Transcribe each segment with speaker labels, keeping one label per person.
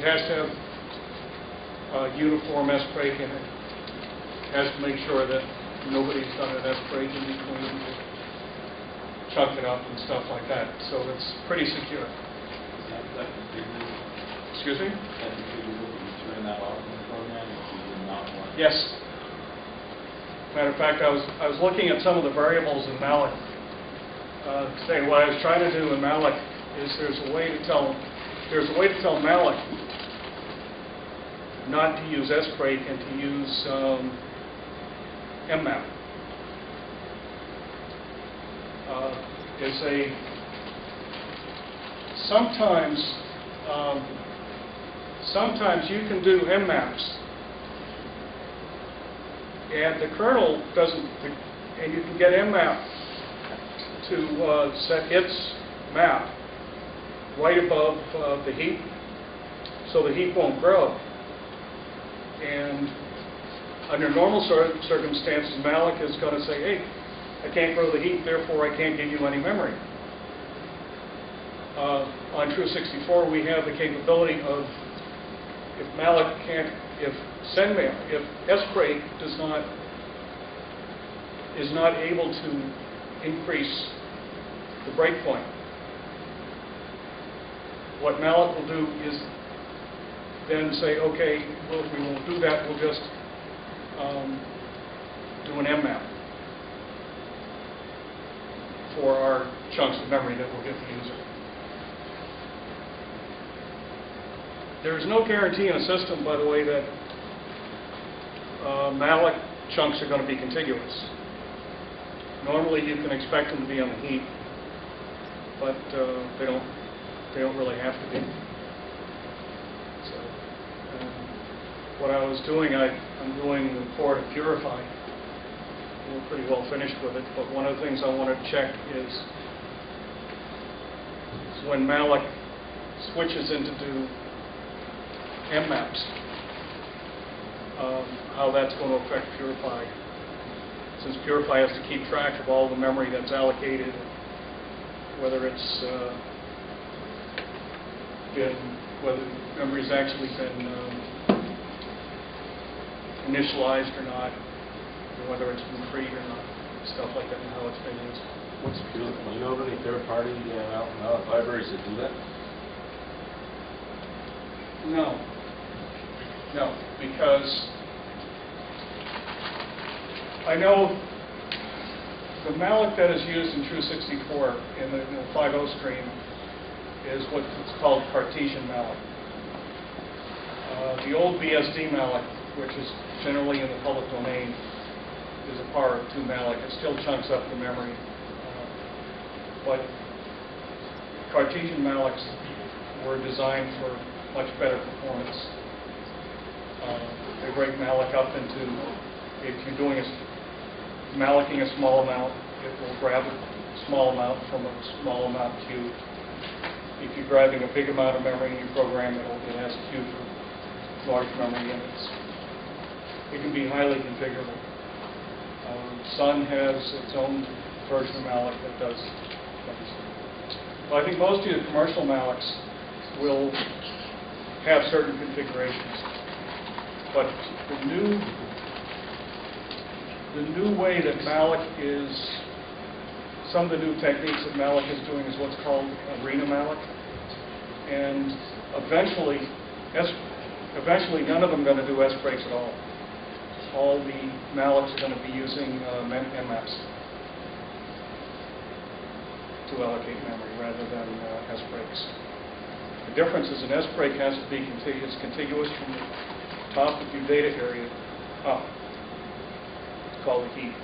Speaker 1: It has to have a uniform S break in it. It has to make sure that nobody's done an S break in between to chunk it up and stuff like that. So it's pretty secure. Excuse me?
Speaker 2: Turn that off in the program if you did not want.
Speaker 1: Yes. Matter of fact, I was looking at some of the variables in malloc. Today, what I was trying to do in malloc is there's a way to tell malloc not to use sbreak and to use mmap. Sometimes you can do mmaps, and the kernel doesn't, and you can get mmap to set its map right above the heap, so the heap won't grow. And under normal circumstances, malloc is going to say, hey, I can't grow the heap, therefore I can't give you any memory. On True64, we have the capability of, if malloc can't, if sbreak is not able to increase the breakpoint, what malloc will do is then say, okay, well, if we won't do that, we'll just do an mmap for our chunks of memory that we'll give the user. There is no guarantee in a system, by the way, that malloc chunks are going to be contiguous. Normally, you can expect them to be on the heap, but they don't really have to be. So, what I was doing, I'm doing the core to purify. We're pretty well finished with it, but one of the things I want to check is when malloc switches into do mmaps, how that's going to affect purify. Since purify has to keep track of all the memory that's allocated, whether it's whether memory's actually been initialized or not, or whether it's been freed or not, stuff like that, and how it's been used.
Speaker 2: What's purify? Do you know of any third-party malloc libraries that do that?
Speaker 1: No, because I know the malloc that is used in True64 in the 5.0 stream is what's called Cartesian malloc. The old BSD malloc, which is generally in the public domain, is a power of 2 malloc. It still chunks up the memory. But Cartesian mallocs were designed for much better performance. They break malloc up into, if you're doing mallocing a small amount, it will grab a small amount from a small amount queue. If you're grabbing a big amount of memory in your program, it has a queue for large memory units. It can be highly configurable. Sun has its own version of malloc that does things. Well, I think most of the commercial mallocs will have certain configurations, but the new way that malloc is, some of the new techniques that malloc is doing is what's called arena malloc, and eventually none of them are going to do sbreaks at all. All the mallocs are going to be using mmaps to allocate memory rather than sbreaks. The difference is an sbreak has to be contiguous from the top of your data area up. It's called a heap.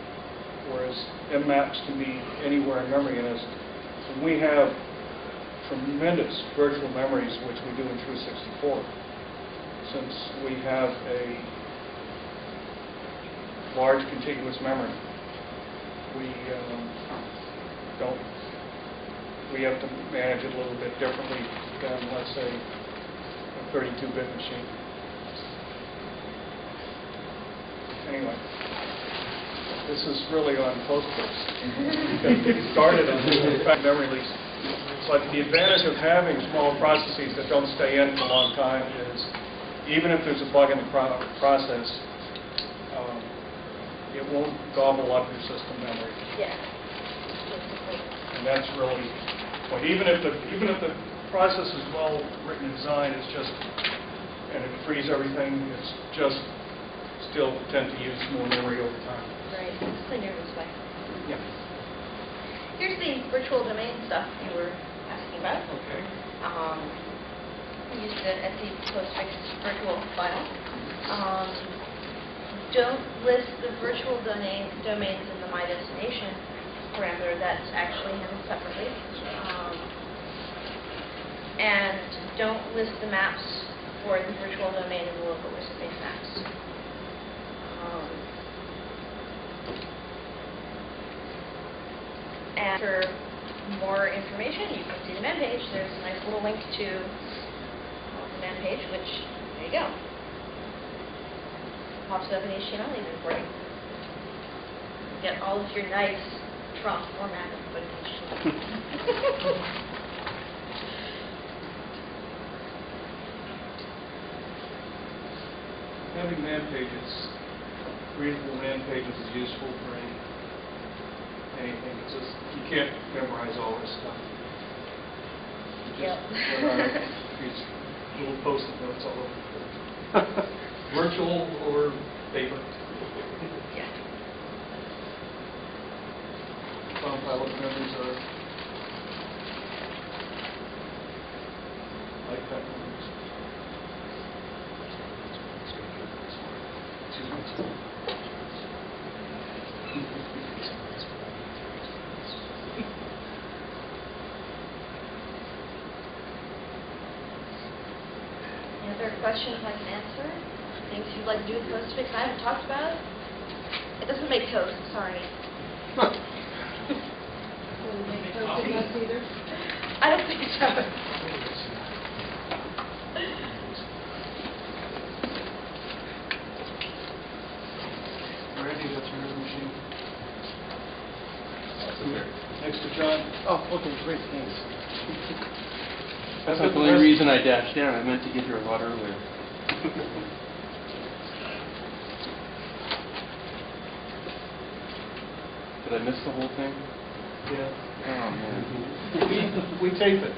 Speaker 1: Whereas mmaps can be anywhere in memory. And we have tremendous virtual memories, which we do in True64. Since we have a large contiguous memory, we have to manage it a little bit differently than, let's say, a 32-bit machine. Anyway, this is really on Postfix. Because it started on the memory lease. But the advantage of having small processes that don't stay in for a long time is, even if there's a bug in the process, it won't gobble up your system memory.
Speaker 3: Yeah.
Speaker 1: And that's really, well, even if the process is well written and designed, it's just, and it frees everything, it's just still tend to use more memory over time.
Speaker 3: Right. It's cleaner this way.
Speaker 1: Yeah.
Speaker 3: Here's the virtual domain stuff you were asking about.
Speaker 1: Okay.
Speaker 3: We used it at the Postfix virtual file. Don't list the virtual domains in the My Destination parameter. That's actually handled separately. And don't list the maps for the virtual domain in the local workspace maps. And for more information, you can see the man page. There's a nice little link to the man page, which, there you go. Pops up in HTML even for you. Get all of your nice Trump format and put it in HTML.
Speaker 1: Having man pages, readable man pages is useful for anything. It's just, you can't memorize all this stuff. You just run out these little post-it notes all over the place. Virtual or paper.
Speaker 3: Yeah.
Speaker 1: Compiled memories are like that.
Speaker 3: Any other questions I can answer? Things you'd like to do with Postfix I haven't talked about? It doesn't make toast, sorry. I don't think so.
Speaker 1: Randy, that's your machine. Next to John.
Speaker 4: Oh, okay, great, thanks. That's not the only reason I dashed down. I meant to get here a lot earlier. Did I miss the whole thing?
Speaker 1: Yeah.
Speaker 4: Oh, man.
Speaker 1: We tape it.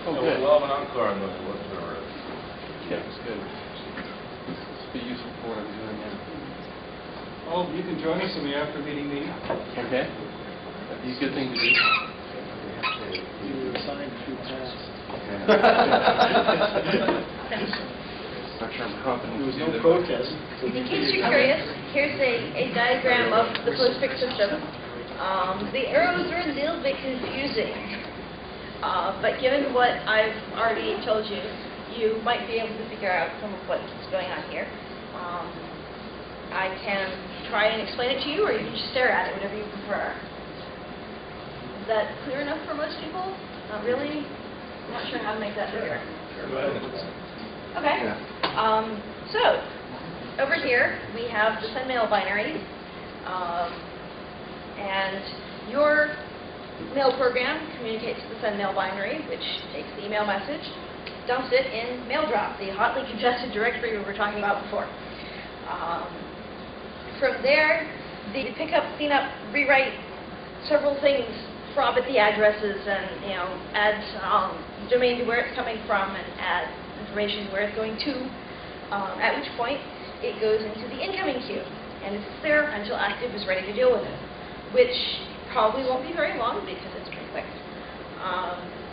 Speaker 4: Oh,
Speaker 2: Yeah,
Speaker 4: good.
Speaker 2: we'll have an encore on whatever.
Speaker 4: Yeah, it's good. This will be useful for what I'm doing now.
Speaker 1: Oh, you can join us in the after-meeting meeting.
Speaker 4: Okay? That'd be a good thing to do.
Speaker 5: You assigned to pass.
Speaker 4: Not sure I'm confident
Speaker 5: There was
Speaker 4: to do
Speaker 5: no
Speaker 4: that.
Speaker 5: protest.
Speaker 3: In case you're curious, here's a diagram of the Postfix system. The arrows are a little bit confusing, but given what I've already told you, you might be able to figure out some of what's going on here. I can try and explain it to you, or you can just stare at it, whatever you prefer. Is that clear enough for most people? Not really? I'm not sure how to make that bigger. Okay. So, over here, we have the send mail binary. And your mail program communicates to the send mail binary, which takes the email message, dumps it in MailDrop, the hotly congested directory we were talking about before. From there, the pickup, cleanup, rewrite several things, format the addresses, and add domain to where it's coming from, and add information to where it's going to. At which point, it goes into the incoming queue, and it sits there until Active is ready to deal with it, which probably won't be very long because it's pretty quick.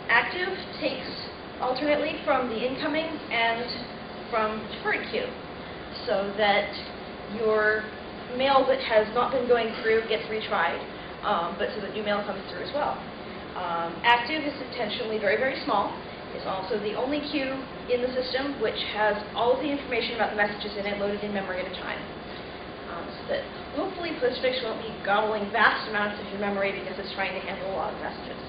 Speaker 3: Active takes alternately from the incoming and from deferred queue, so that your mail that has not been going through gets retried, but so that new mail comes through as well. Active is intentionally very, very small. It's also the only queue in the system which has all of the information about the messages in it loaded in memory at a time. So that hopefully Postfix won't be gobbling vast amounts of your memory because it's trying to handle a lot of messages.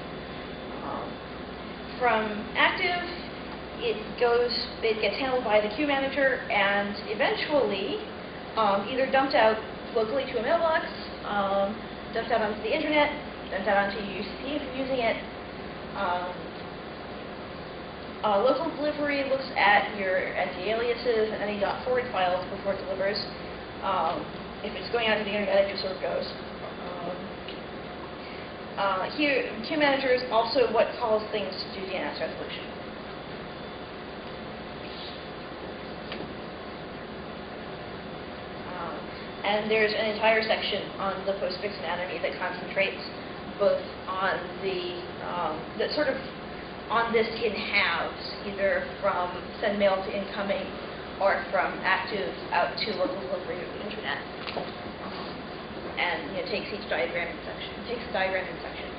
Speaker 3: From Active, it gets handled by the queue manager and eventually either dumped out locally to a mailbox, dumped out onto the internet, dumped out onto UCP if you're using it, Local delivery looks at the aliases and any .forward files before it delivers. If it's going out to the internet, it just sort of goes. Here, queue manager is also what calls things to do DNS resolution. And there's an entire section on the postfix anatomy that concentrates both on that sort of on this in halves, either from send mail to incoming or from active out to local delivery of the internet. And takes each diagram in section. Takes the diagram in sections.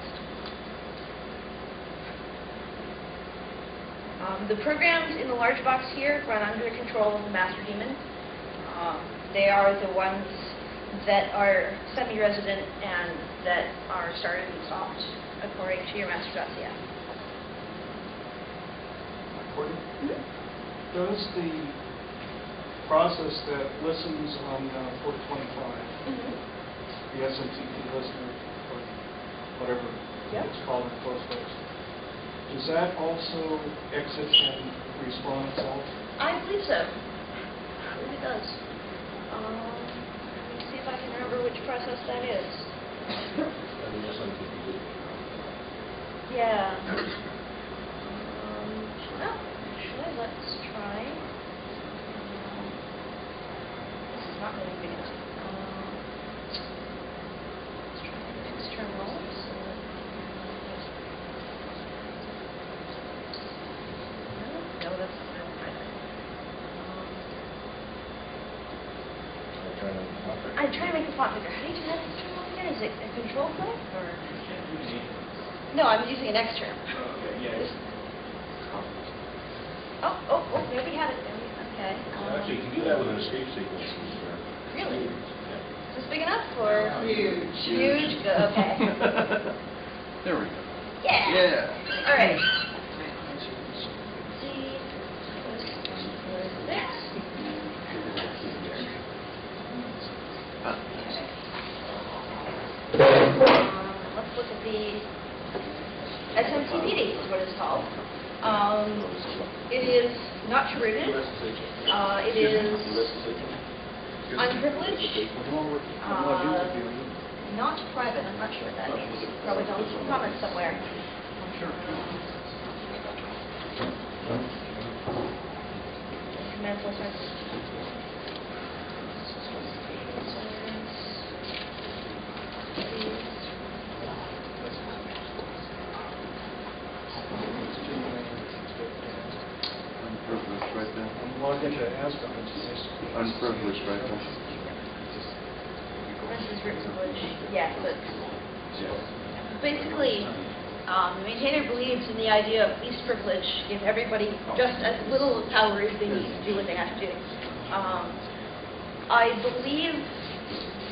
Speaker 3: The programs in the large box here run under the control of the master daemon. They are the ones that are semi-resident and that are started and stopped according to your master.cf.
Speaker 1: Courtney? Does the process that listens on port 25, the SMTP listener, or whatever it's called in Postfix, does that also exit and respawn itself?
Speaker 3: I believe so. I believe it does. Let me see if I can remember which process that is. Yeah. Well, actually, let's try. This is not really big enough. Let's try fixed terminals. No, that's not either. I'm trying to make the font bigger. How do you do that fixed terminal again? Is it a control click or? No, I'm using an X term. Oh, there we have it. Okay.
Speaker 2: Actually, you can do that with an escape sequence.
Speaker 3: Really?
Speaker 2: Yeah.
Speaker 3: Is this big enough or? Huge. Huge? Okay.
Speaker 4: There we go.
Speaker 3: Yeah.
Speaker 4: Yeah.
Speaker 3: All right. Let's look at the SMTPD is what it's called. It is not rooted. It is unprivileged. Not private. I'm not sure what that means. Probably don't comment somewhere. Mental sense.
Speaker 4: Unprivileged right there.
Speaker 1: I'm logged into Ask on it.
Speaker 4: Unprivileged right there.
Speaker 3: This is root privilege. Yeah, but
Speaker 4: Yeah.
Speaker 3: basically, the maintainer believes in the idea of least privilege, give everybody just as little power as they need to do what they have to do. I believe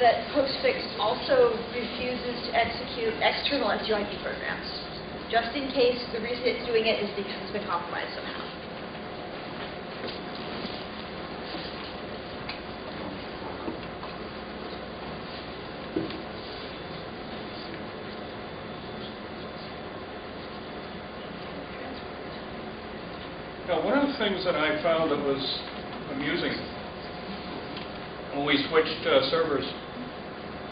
Speaker 3: that Postfix also refuses to execute external SUID programs, just in case the reason it's doing it is because it's been compromised somehow.
Speaker 1: Now, one of the things that I found that was amusing when we switched servers,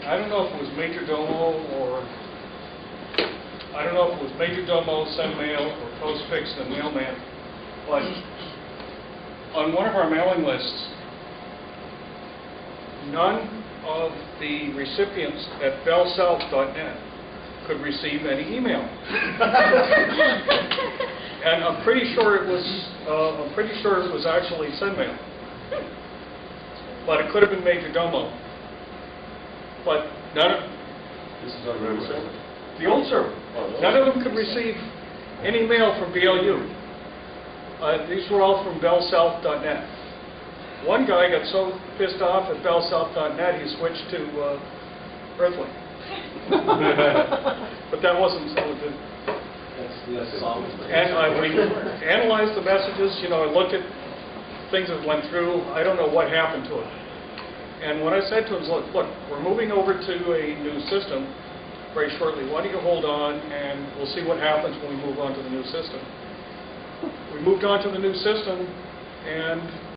Speaker 1: I don't know if it was Major Domo or I don't know if it was Major Domo, SendMail, or Postfix, the mailman, but on one of our mailing lists, none of the recipients at bellsouth.net could receive any email. And I'm pretty sure it was actually SendMail, but it could have been Major Domo. But none of
Speaker 2: This is on the old server.
Speaker 1: the old server, none of them could receive any mail from BLU. These were all from bellsouth.net. One guy got so pissed off at bellsouth.net he switched to Earthlink. But that wasn't so good. And we analyzed the messages, I looked at things that went through. I don't know what happened to it. And what I said to him is, look, we're moving over to a new system. very shortly. Why don't you hold on, and we'll see what happens when we move on to the new system. We moved on to the new system, and